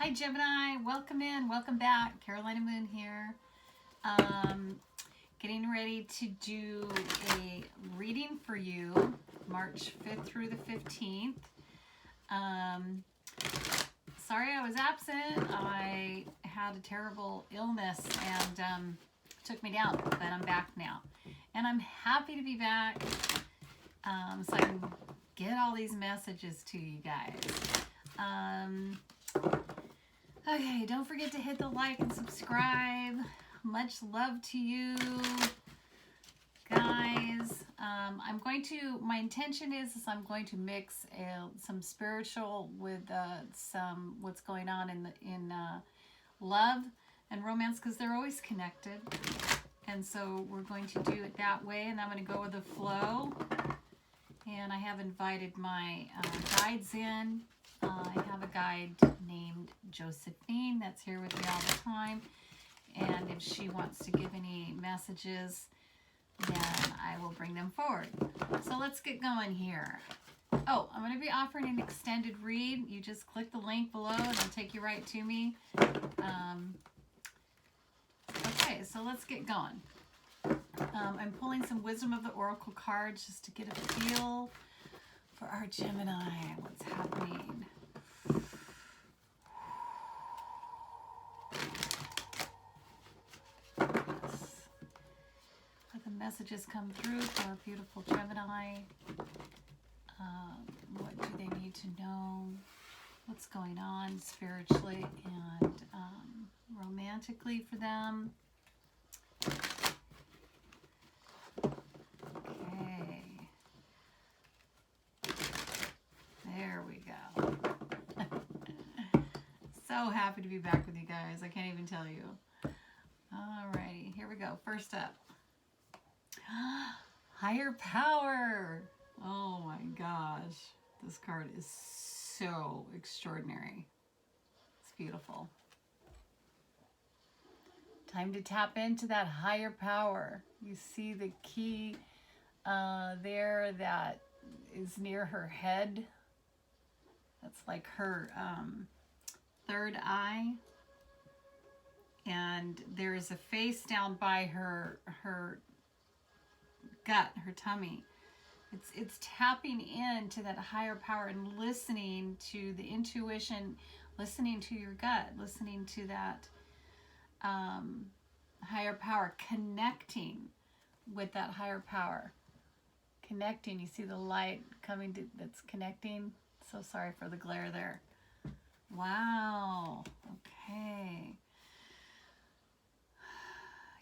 Hi Gemini, welcome in, welcome back. Carolina Moon here. Getting ready to do a reading for you, March 5th through the 15th. Sorry I was absent. I had a terrible illness and took me down, but I'm back now. And I'm happy to be back so I can get all these messages to you guys. Okay, don't forget to hit the like and subscribe. Much love to you guys. My intention is I'm going to mix some spiritual with some what's going on in love and romance, because they're always connected. And so we're going to do it that way, and I'm going to go with the flow. And I have invited my guides in. I have a guide named Josephine that's here with me all the time. And if she wants to give any messages, then I will bring them forward. So let's get going here. Oh, I'm going to be offering an extended read. You just click the link below and it'll take you right to me. Okay, so let's get going. I'm pulling some Wisdom of the Oracle cards just to get a feel for our Gemini, what's happening. Let the messages come through for our beautiful Gemini. What do they need to know? What's going on spiritually and romantically for them? Okay. There we go. So happy to be back with you guys. I can't even tell you. Alrighty, here we go. First up. Higher power. Oh my gosh. This card is so extraordinary. It's beautiful. Time to tap into that higher power. You see the key there that is near her head. That's like her third eye. And there's a face down by her gut, her tummy. It's tapping into that higher power and listening to the intuition, listening to your gut, listening to that higher power, connecting with that higher power. Connecting, you see the light coming to, that's connecting. So sorry for the glare there. Wow. Okay.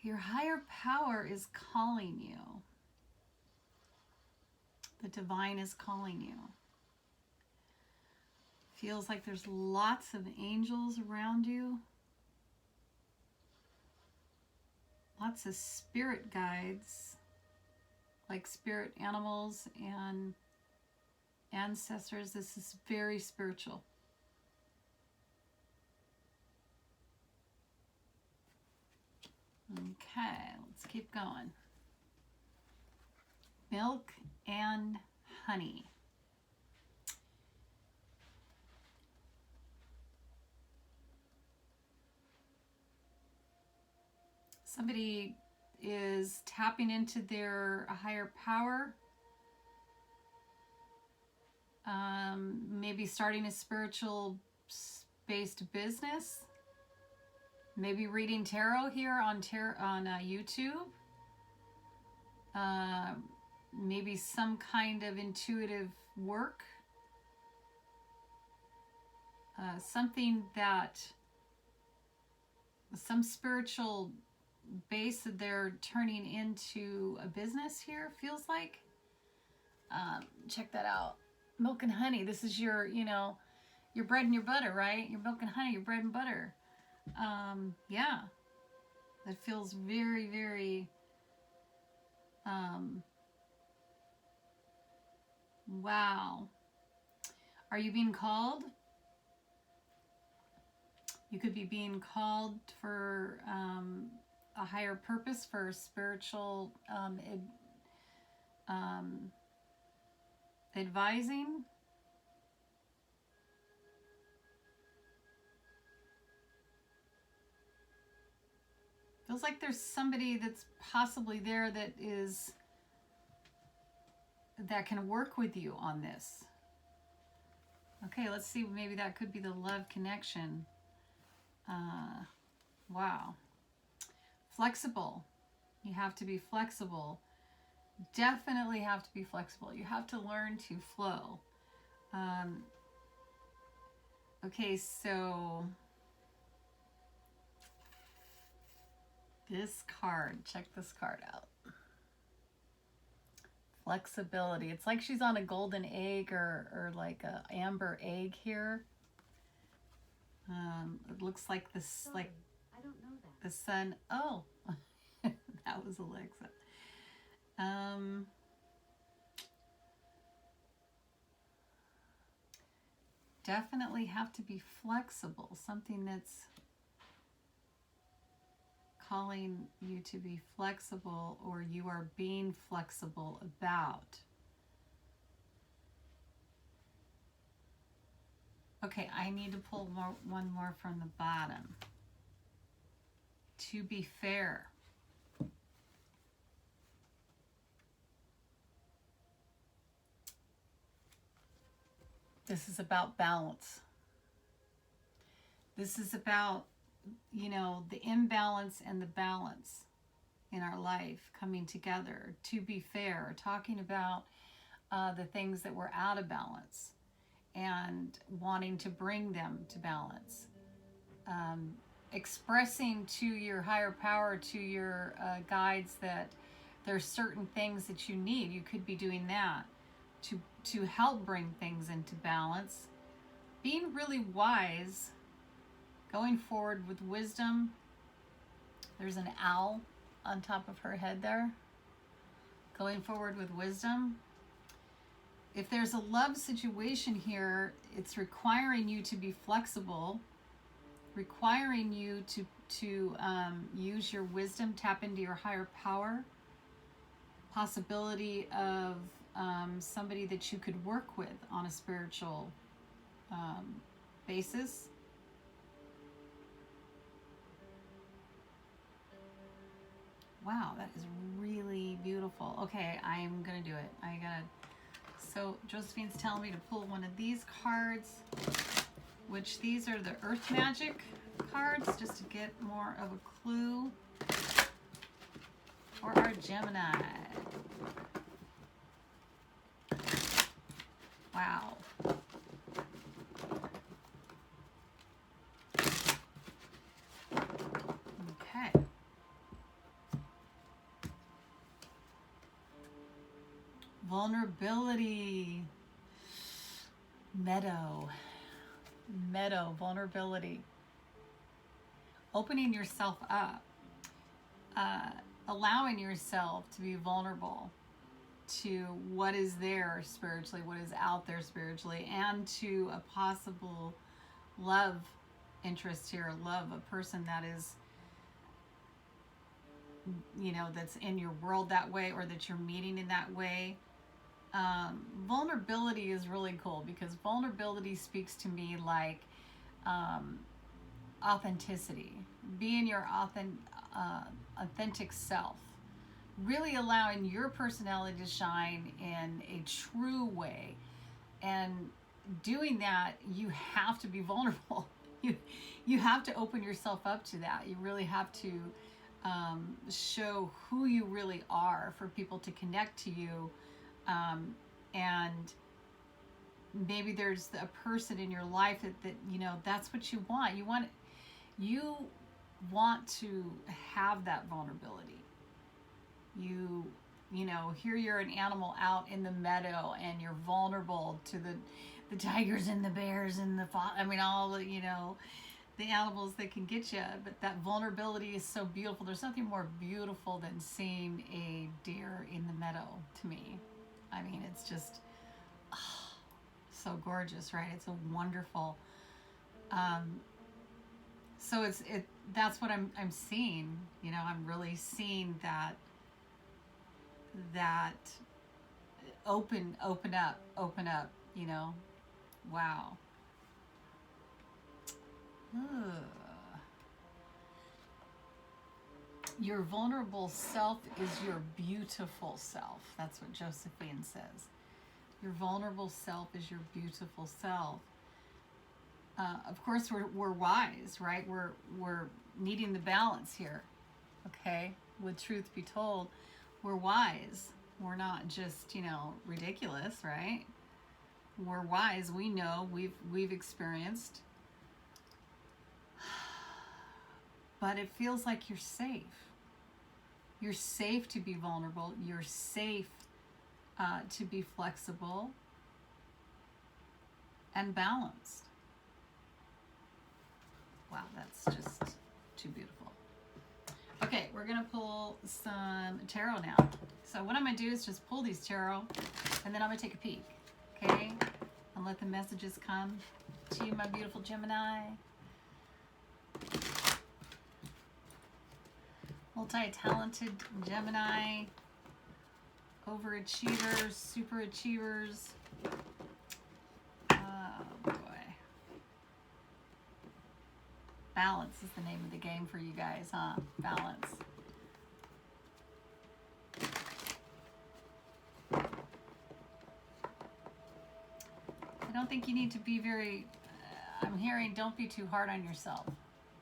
Your higher power is calling you. The divine is calling you. Feels like there's lots of angels around you. Lots of spirit guides, like spirit animals and ancestors. This is very spiritual. Okay, let's keep going. Milk and honey. Somebody is tapping into their higher power. Maybe starting a spiritual-based business. Maybe reading tarot here on YouTube. Maybe some kind of intuitive work. Something that, some spiritual base that they're turning into a business here, feels like. Check that out. Milk and honey. This is your, your bread and your butter, right? Your milk and honey, your bread and butter. Yeah. That feels very, very, wow. Are you being called? You could be being called for a higher purpose, for spiritual advising. Feels like there's somebody that's possibly there that can work with you on this. Okay, let's see. Maybe that could be the love connection. Wow. Flexible. You have to be flexible. Definitely have to be flexible. You have to learn to flow. Okay, so this card, check this card out. Flexibility. It's like she's on a golden egg or like a amber egg here. It looks like this. Sorry, like I don't know that. The sun. Oh, that was Alexa. Definitely have to be flexible. Something that's calling you to be flexible, or you are being flexible about. Okay, I need to pull one more from the bottom. To be fair. This is about balance. This is about, you know, the imbalance and the balance in our life coming together. To be fair, talking about the things that were out of balance and wanting to bring them to balance. Expressing to your higher power, to your guides, that there's certain things that you need. You could be doing that to help bring things into balance. Being really wise, going forward with wisdom. There's an owl on top of her head there. Going forward with wisdom. If there's a love situation here, it's requiring you to be flexible, requiring you to use your wisdom, tap into your higher power. Possibility of somebody that you could work with on a spiritual basis. Wow, that is really beautiful. Okay, I'm gonna do it. So Josephine's telling me to pull one of these cards, which these are the Earth Magic cards, just to get more of a clue for our Gemini. Wow. Okay. Vulnerability. Meadow, vulnerability. Opening yourself up. Allowing yourself to be vulnerable to what is there spiritually, what is out there spiritually, and to a possible love interest here, a person that is, you know, that's in your world that way, or that you're meeting in that way. Vulnerability is really cool, because vulnerability speaks to me like authenticity, being your authentic self, really allowing your personality to shine in a true way. And doing that, you have to be vulnerable. You have to open yourself up to that. You really have to show who you really are for people to connect to you. And maybe there's a person in your life that you know, that's what you want. You want to have that vulnerability. You know, here you're an animal out in the meadow, and you're vulnerable to the tigers and the bears and all the, you know, the animals that can get you. But that vulnerability is so beautiful. There's nothing more beautiful than seeing a deer in the meadow, to me. I mean, it's just so gorgeous, right? It's a wonderful. So that's what I'm seeing. You know, I'm really seeing that open up. You know, wow. Ugh. Your vulnerable self is your beautiful self. That's what Josephine says. Your vulnerable self is your beautiful self. Of course, we're wise, right? We're needing the balance here. Okay, with truth be told, we're wise. We're not just, ridiculous, right? We're wise. We know, we've experienced. But it feels like you're safe. You're safe to be vulnerable. You're safe to be flexible and balanced. Wow, that's just too beautiful. Okay, we're going to pull some tarot now. So what I'm going to do is just pull these tarot, and then I'm going to take a peek, okay? And let the messages come to you, my beautiful Gemini. Multi-talented Gemini. Overachievers, superachievers. Oh, boy. Balance is the name of the game for you guys, huh? Balance. I don't think you need to be very, I'm hearing don't be too hard on yourself.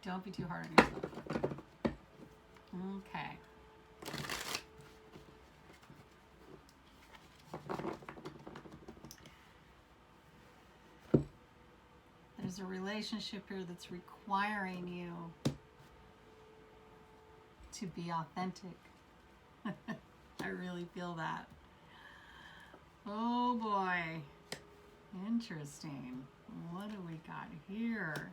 Don't be too hard on yourself. Okay. There's a relationship here that's requiring you to be authentic. I really feel that. Oh boy. Interesting. What do we got here?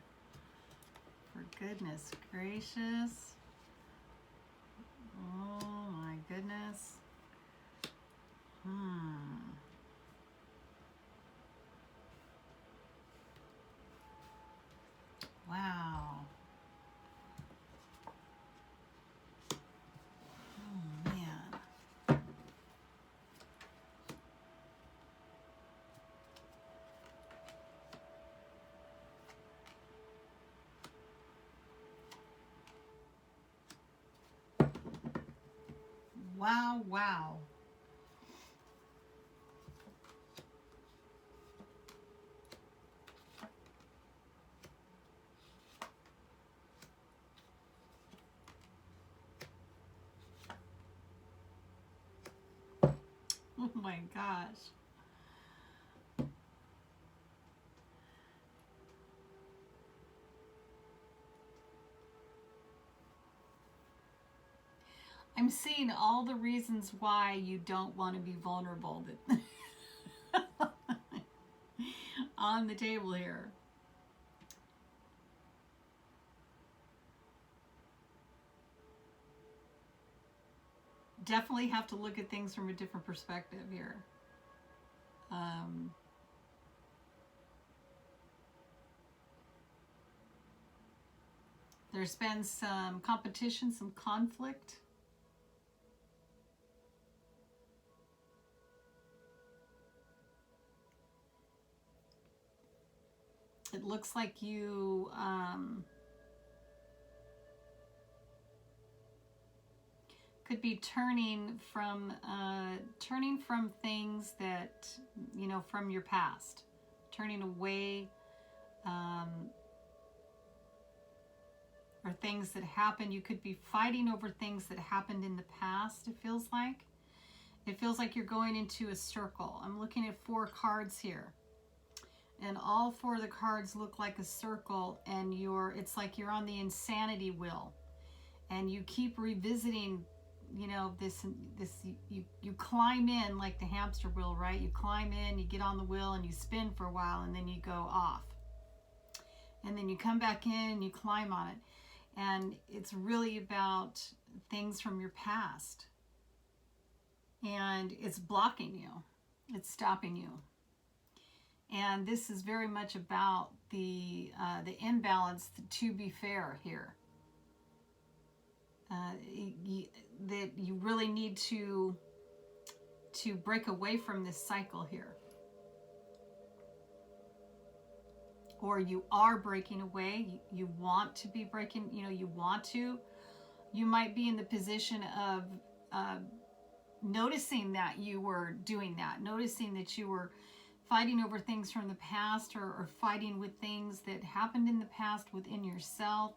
For goodness gracious. Oh my goodness. Wow. Oh man. Wow, wow. Oh my gosh. I'm seeing all the reasons why you don't want to be vulnerable that on the table here. Definitely have to look at things from a different perspective here. There's been some competition, some conflict. It looks like you could be turning from things that, from your past, turning away, or things that happened. You could be fighting over things that happened in the past, it feels like. It feels like you're going into a circle. I'm looking at 4 cards here. And all 4 of the cards look like a circle, and it's like you're on the insanity wheel. And you keep revisiting, you climb in like the hamster wheel, right? You climb in, you get on the wheel, and you spin for a while, and then you go off. And then you come back in, and you climb on it. And it's really about things from your past. And it's blocking you. It's stopping you. And this is very much about the imbalance, to be fair here. That you really need to break away from this cycle here. Or you are breaking away. You want to be breaking, you You might be in the position of noticing that you were doing that, noticing that you were fighting over things from the past, or fighting with things that happened in the past within yourself,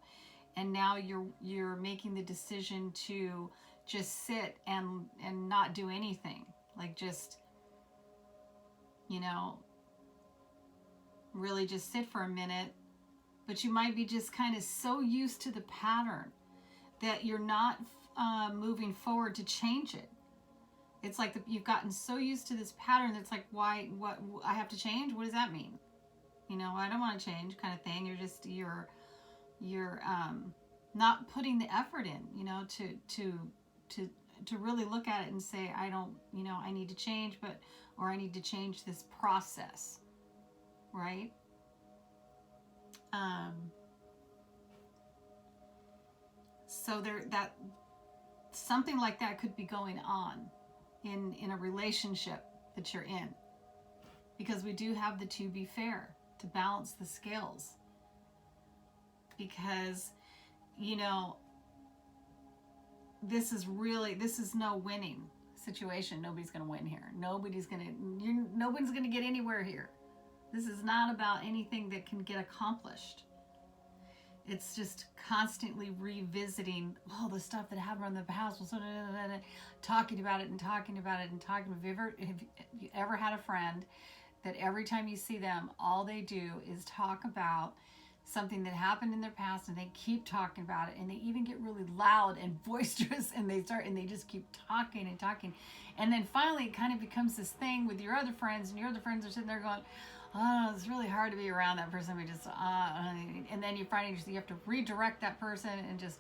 and now you're making the decision to just sit and not do anything, like just, you know, really just sit for a minute. But you might be just kind of so used to the pattern that you're not moving forward to change it. It's like you've gotten so used to this pattern that's like, why, what, I have to change? What does that mean? You know, I don't want to change, kind of thing. You're not putting the effort in, you know, to really look at it and say, I don't, you know, I need to change, or I need to change this process, right? So that something like that could be going on in a relationship that you're in, because we do have the to be fair, to balance the scales, because, you know, this is no winning situation. Nobody's going to win here. Nobody's going to get anywhere here. This is not about anything that can get accomplished. It's just constantly revisiting all the stuff that happened in the past, talking about it and talking about it and talking. Have you ever had a friend that every time you see them, all they do is talk about something that happened in their past, and they keep talking about it, and they even get really loud and boisterous, and they just keep talking and talking, and then finally it kind of becomes this thing with your other friends, and your other friends are sitting there going, oh, it's really hard to be around that person. We just, and then you have to redirect that person, and just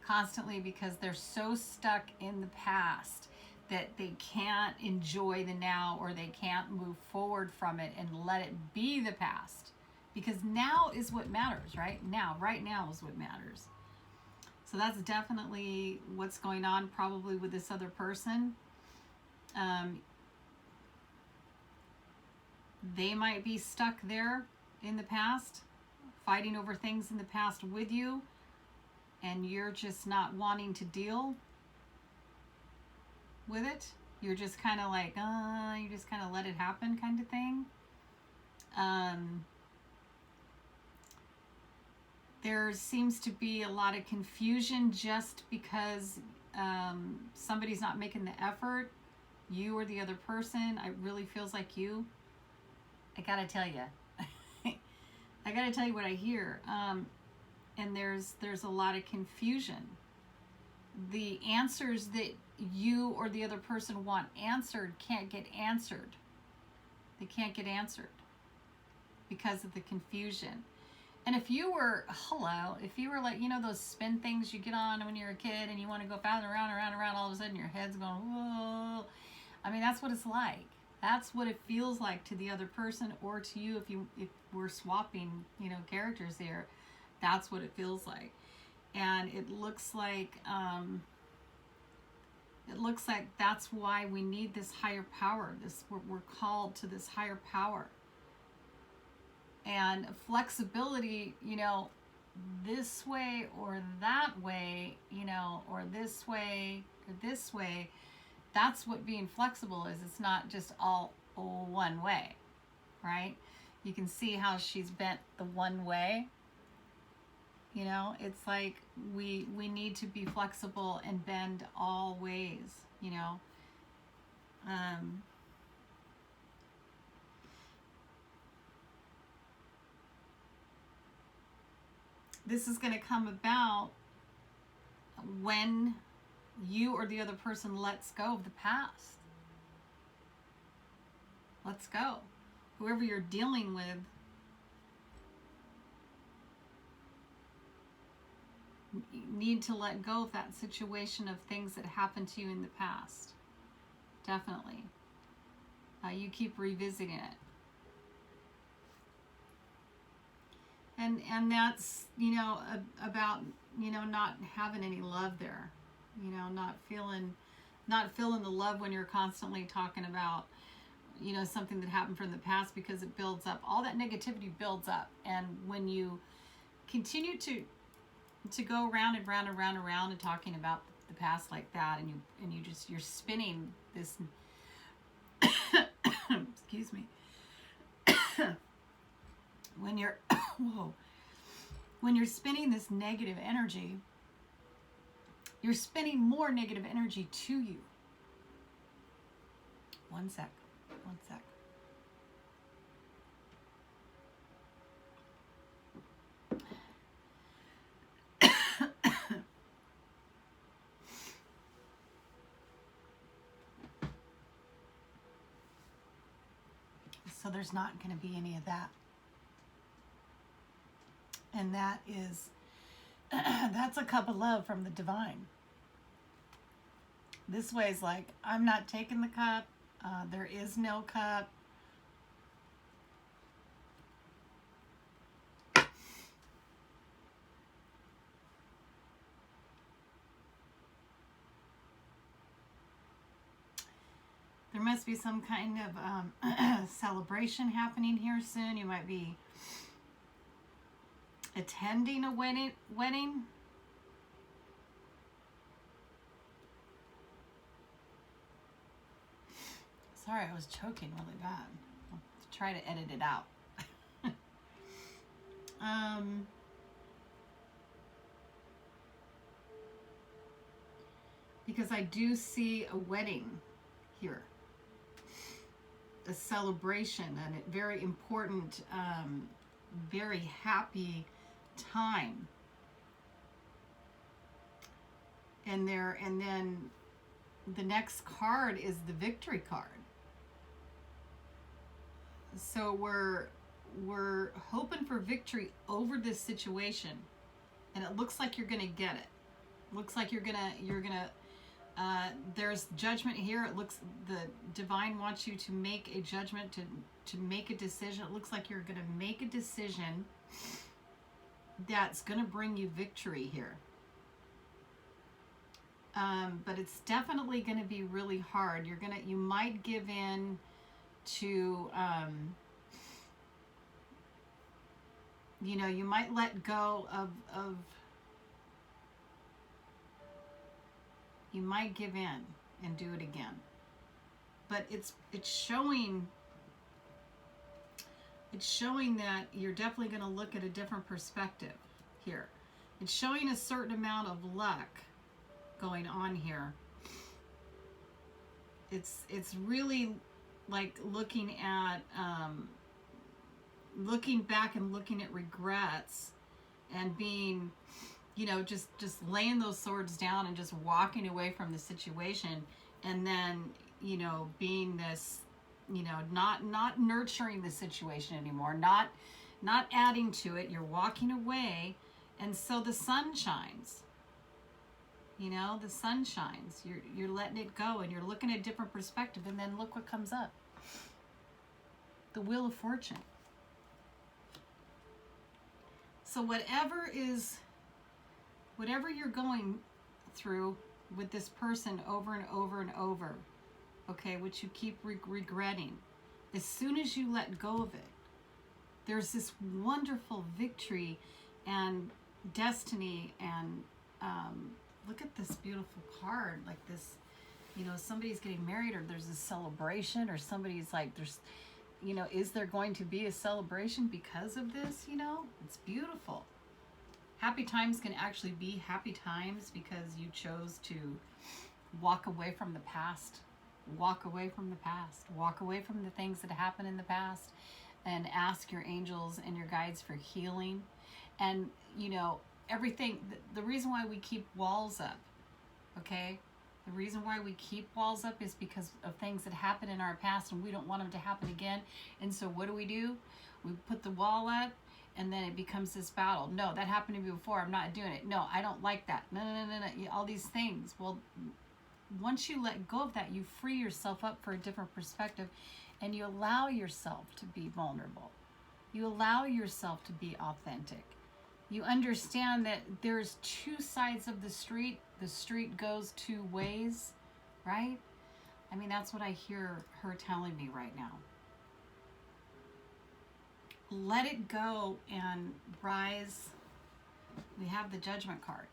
constantly, because they're so stuck in the past that they can't enjoy the now, or they can't move forward from it and let it be the past, because now is what matters, right? Right now is what matters. So that's definitely what's going on, probably with this other person. They might be stuck there in the past, fighting over things in the past with you, and you're just not wanting to deal with it. You're just kind of like, you just kind of let it happen, kind of thing. There seems to be a lot of confusion just because somebody's not making the effort, you or the other person. It really feels like you. I gotta tell you. I gotta tell you what I hear. And there's a lot of confusion. The answers that you or the other person want answered can't get answered. They can't get answered because of the confusion. And if you were like, you know, those spin things you get on when you're a kid, and you want to go around, all of a sudden your head's going, whoa. I mean, that's what it's like. That's what it feels like to the other person, or to you if we're swapping, you know, characters here. That's what it feels like. And it looks like that's why we need this higher power. We're called to this higher power. And flexibility, you know, this way or that way, you know, or this way or this way. That's what being flexible is. It's not just all one way, right? You can see how she's bent the one way. You know, it's like we need to be flexible and bend all ways, you know. This is going to come about when you or the other person lets go of the past. Let's go. Whoever you're dealing with, need to let go of that situation of things that happened to you in the past. Definitely. You keep revisiting it. And that's, you know, about, you know, not having any love there. You know, not feeling the love when you're constantly talking about, you know, something that happened from the past, because it builds up. All that negativity builds up. And when you continue to to go around and round and round and round and talking about the past like that, and you're spinning this excuse me. When you're whoa, when you're spinning this negative energy, you're spinning more negative energy to you. One sec. So there's not going to be any of that. And that is, that's a cup of love from the divine. This way is like, I'm not taking the cup. There is no cup. There must be some kind of celebration happening here soon. You might be attending a wedding. Sorry, I was choking really bad. I'll try to edit it out. Because I do see a wedding here. A celebration and a very important, very happy time. And then the next card is the victory card. So we're hoping for victory over this situation, and it looks like you're gonna get it. Looks like you're gonna there's judgment here. It looks, the divine wants you to make a judgment, to make a decision. It looks like you're going to make a decision that's going to bring you victory here. But it's definitely going to be really hard. You might give in to, you might let go of you might give in and do it again. But it's showing that you're definitely going to look at a different perspective here. It's showing a certain amount of luck going on here. It's really like looking at looking back and looking at regrets and being, just laying those swords down and just walking away from the situation, and then, being this, not nurturing the situation anymore, not adding to it. You're walking away, and so the sun shines. The sun shines. You're letting it go, and you're looking at a different perspective, and then look what comes up. The Wheel of Fortune. So whatever you're going through with this person over and over and over, okay, which you keep regretting, as soon as you let go of it, there's this wonderful victory and destiny. And look at this beautiful card, like this, somebody's getting married, or there's a celebration, or somebody's like, there's, is there going to be a celebration because of this? It's beautiful. Happy times can actually be happy times because you chose to walk away from the past, walk away from the things that happened in the past, and ask your angels and your guides for healing. And, everything, the reason why we keep walls up, okay? The reason why we keep walls up is because of things that happened in our past, and we don't want them to happen again. And so what do? We put the wall up, and then it becomes this battle. No, that happened to me before. I'm not doing it. No, I don't like that. No. All these things. Well, once you let go of that, you free yourself up for a different perspective, and you allow yourself to be vulnerable. You allow yourself to be authentic. You understand that there's two sides of the street. The street goes two ways, right? I mean, that's what I hear her telling me right now. Let it go and rise We have the Judgment card.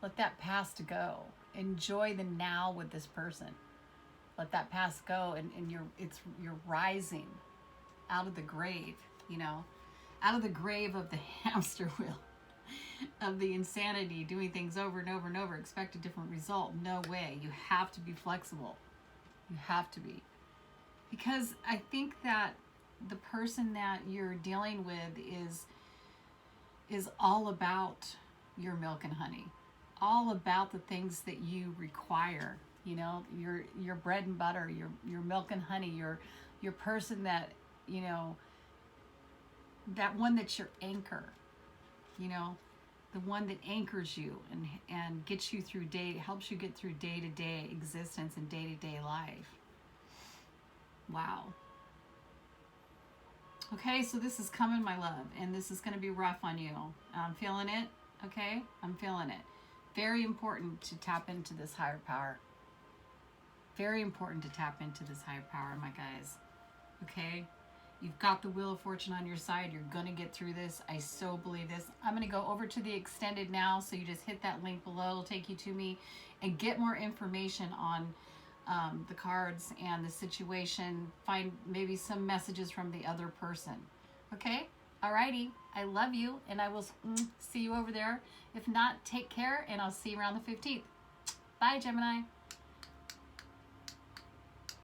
Let that past go. Enjoy the now with this person. Let that past go, and you're rising out of the grave, you know, out of the grave of the hamster wheel, of the insanity, doing things over and over and over, expect a different result. No way. You have to be flexible. You have to be. Because I think that the person that you're dealing with is all about your milk and honey, all about the things that you require, you know, your bread and butter, your milk and honey, your person that, you know, that one that's your anchor, you know, the one that anchors you and gets you through helps you get through day-to-day existence and day-to-day life. Wow. Okay, so this is coming, my love, and this is going to be rough on you. I'm feeling it, okay? I'm feeling it. Very important to tap into this higher power. Very important to tap into this higher power, my guys. Okay? You've got the Wheel of Fortune on your side. You're going to get through this. I so believe this. I'm going to go over to the extended now, so you just hit that link below. It'll take you to me and get more information on the cards and the situation. Find maybe some messages from the other person. Okay? Alrighty. I love you, and I will see you over there. If not, take care, and I'll see you around the 15th. Bye, Gemini.